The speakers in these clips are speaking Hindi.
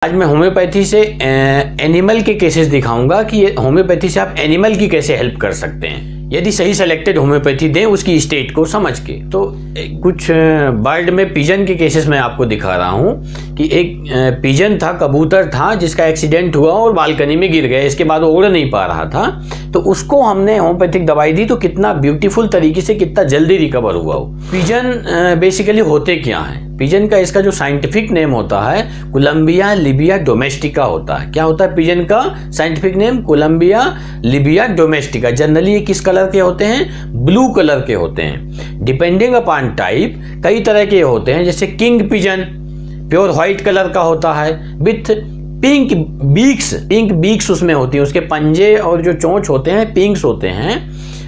आज मैं होम्योपैथी से एनिमल के केसेस दिखाऊंगा कि होम्योपैथी से आप एनिमल की कैसे हेल्प कर सकते हैं यदि सही सेलेक्टेड होम्योपैथी दें उसकी स्टेट को समझ के। तो कुछ बर्ड में पिजन के केसेस मैं आपको दिखा रहा हूँ कि एक पिजन था, कबूतर था जिसका एक्सीडेंट हुआ और बालकनी में गिर गया। इसके बाद वो उड़ नहीं पा रहा था, तो उसको हमने होम्योपैथिक दवाई दी तो कितना ब्यूटीफुल तरीके से, कितना जल्दी रिकवर हुआ वो। पिजन बेसिकली होते क्या हैं? पिजन का इसका जो साइंटिफिक नेम होता है कोलंबिया लिबिया डोमेस्टिका होता है। क्या होता है पिजन का scientific name? Columba livia domestica. Generally ये किस कलर के होते हैं? ब्लू कलर के होते हैं। डिपेंडिंग अपॉन टाइप कई तरह के होते हैं, जैसे king pigeon pure white colour का होता है विथ पिंक बीक्स उसमें होती है। उसके पंजे और जो चोंच होते हैं पिंक्स होते हैं,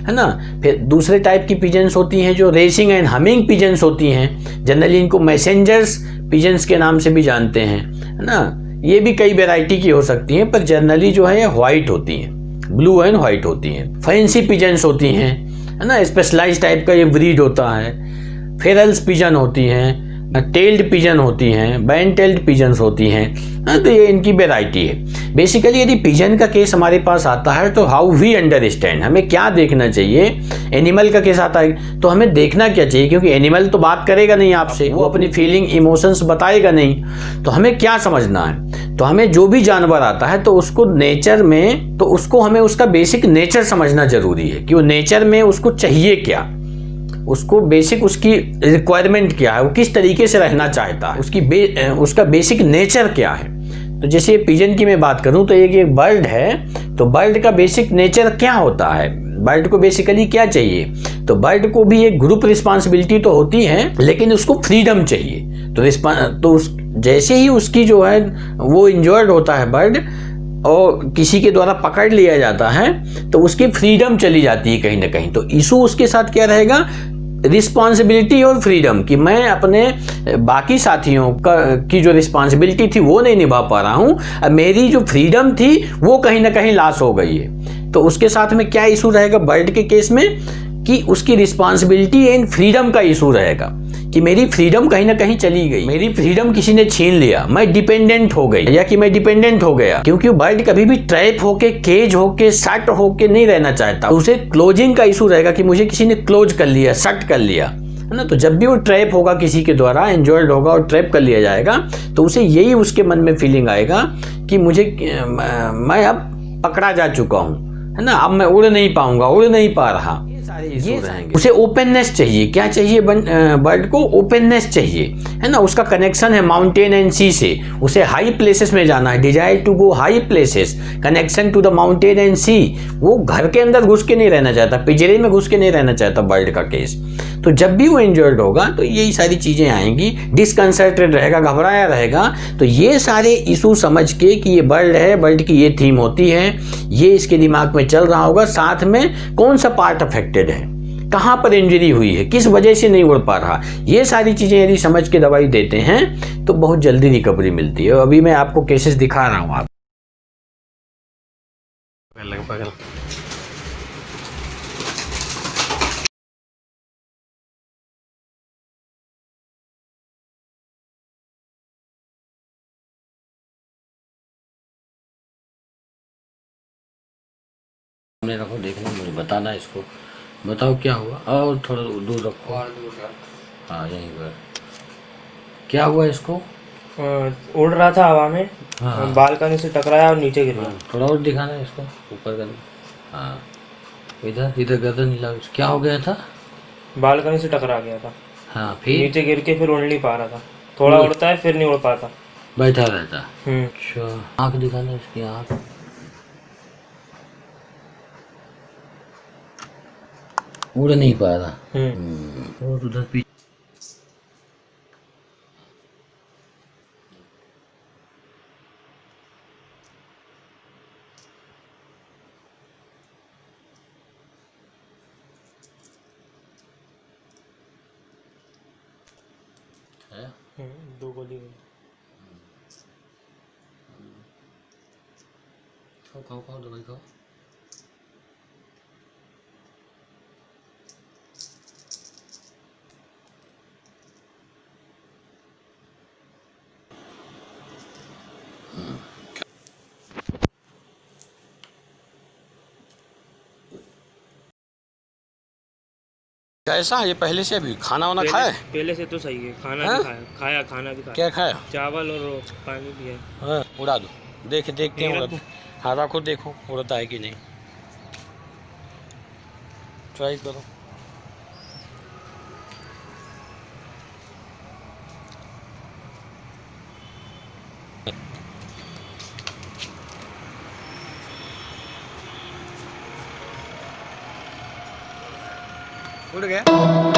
है ना। फिर दूसरे टाइप की पिजन्स होती हैं जो रेसिंग एंड हमिंग पिजन्स होती हैं। जनरली इनको मैसेंजर्स पिजन्स के नाम से भी जानते हैं, है ना। ये भी कई वैरायटी की हो सकती हैं, पर जनरली जो है व्हाइट होती हैं, ब्लू एंड व्हाइट होती हैं। फैंसी पिजन्स होती हैं, है ना। स्पेशलाइज टाइप का ये ब्रीड होता है। फेरल्स पिजन होती हैं, टेल्ड पिजन होती हैं, बैन टेल्ड पिजन्स होती हैं। तो ये इनकी वेराइटी है। बेसिकली यदि पिजन का केस हमारे पास आता है तो हाउ वी अंडरस्टैंड, हमें क्या देखना चाहिए। एनिमल का केस आता है तो हमें देखना क्या चाहिए, क्योंकि एनिमल तो बात करेगा नहीं आपसे, वो अपनी फीलिंग इमोशंस बताएगा नहीं। तो हमें क्या समझना है, तो हमें जो भी जानवर आता है तो उसको नेचर में, तो उसको हमें उसका बेसिक नेचर समझना जरूरी है कि वो नेचर में उसको चाहिए क्या, उसको बेसिक उसकी रिक्वायरमेंट क्या है, वो किस तरीके से रहना चाहता है, उसका बेसिक नेचर क्या है। तो जैसे पिजन की मैं बात करूं तो एक बर्ड है, तो बर्ड का बेसिक नेचर क्या होता है, बर्ड को बेसिकली क्या चाहिए। तो बर्ड को भी एक ग्रुप रिस्पांसिबिलिटी तो होती है, लेकिन उसको फ्रीडम चाहिए। तो जैसे ही उसकी जो है वो इंजर्ड होता है बर्ड और किसी के द्वारा पकड़ लिया जाता है तो उसकी फ्रीडम चली जाती है कहीं ना कहीं। तो इशू उसके साथ क्या रहेगा, रिस्पॉन्सिबिलिटी और फ्रीडम की। मैं अपने बाकी साथियों की जो रिस्पॉन्सिबिलिटी थी वो नहीं निभा पा रहा हूँ, अब मेरी जो फ्रीडम थी वो कहीं ना कहीं लॉस हो गई है। तो उसके साथ में क्या इशू रहेगा बर्ड के केस में, कि उसकी रिस्पॉन्सिबिलिटी एंड फ्रीडम का इशू रहेगा कि मेरी फ्रीडम कहीं ना कहीं चली गई, मेरी फ्रीडम किसी ने छीन लिया, मैं डिपेंडेंट हो गई या कि मैं डिपेंडेंट हो गया। क्योंकि बर्ड कभी भी ट्रैप होके, केज होके, सट होके नहीं रहना चाहता। उसे क्लोजिंग का इशू रहेगा कि मुझे किसी ने क्लोज कर लिया, सट कर लिया, है ना। तो जब भी वो ट्रैप होगा किसी के द्वारा, इंजर्ड होगा और ट्रैप कर लिया जाएगा, तो उसे यही उसके मन में फीलिंग आएगा कि मैं अब पकड़ा जा चुका हूँ, है ना, अब मैं उड़ नहीं पाऊंगा, उड़ नहीं पा रहा। सारे इशू रहेंगे। उसे ओपननेस चाहिए। क्या चाहिए बर्ड को? ओपननेस चाहिए, है ना। उसका कनेक्शन है माउंटेन एंड सी से, उसे हाई प्लेसेस में जाना है, desire to go high places, connection to the mountain and sea. वो घर के अंदर घुस के नहीं रहना चाहता, पिंजरे में घुस के नहीं रहना चाहता बर्ड का केस। तो जब भी वो इंजर्ड होगा तो यही सारी चीजें आएंगी, डिसकंसर्टेड रहेगा, घबराया रहेगा। तो ये सारे इशू समझ के कि ये बर्ड है, बर्ड की ये थीम होती है, ये इसके दिमाग में चल रहा होगा। साथ में कौन सा पार्ट अफेक्टेड है, कहां पर इंजरी हुई है, किस वजह से नहीं उड़ पा रहा, ये सारी चीजें यदि समझ के दवाई देते हैं तो बहुत जल्दी रिकवरी मिलती है। अभी मैं आपको केसेस दिखा रहा हूं। आप सामने रखो, देखना, मुझे बताना, इसको बताओ क्या हुआ। और थोड़ा दूर रखो, और दूर रखो। हाँ यहीं पर क्या हुआ इसको? उड़ रहा था हवा में, हाँ। बालकनी से टकराया और नीचे गिर गया। थोड़ा और दिखाना इसको, ऊपर करना। हाँ इधर इधर गर्दन हिलाओ। क्या हो गया था? बालकनी से टकरा गया था। हाँ फिर नीचे गिर के फिर उड़ नहीं पा रहा था। थोड़ा उड़ता है फिर नहीं उड़ पाता, बैठा रहता। अच्छा, आँख दिखाना इसकी, आँख उड़ नहीं पा रहा। और उधर पीछे है, 2 गोली हुई। खाओ खाओ खाओ, दवाई खाओ। कैसा है ये पहले से अभी खाना वाना खाया है? पहले से तो सही है, खाना हाँ? भी खाया, खाया खाना भी खाया, क्या खाया? चावल और पानी भी है। हाँ, उड़ा दो, देखते हैं एक उड़ता। हाँ रखो, देखो उड़ता है कि नहीं, ट्राई करो। उड़ गया।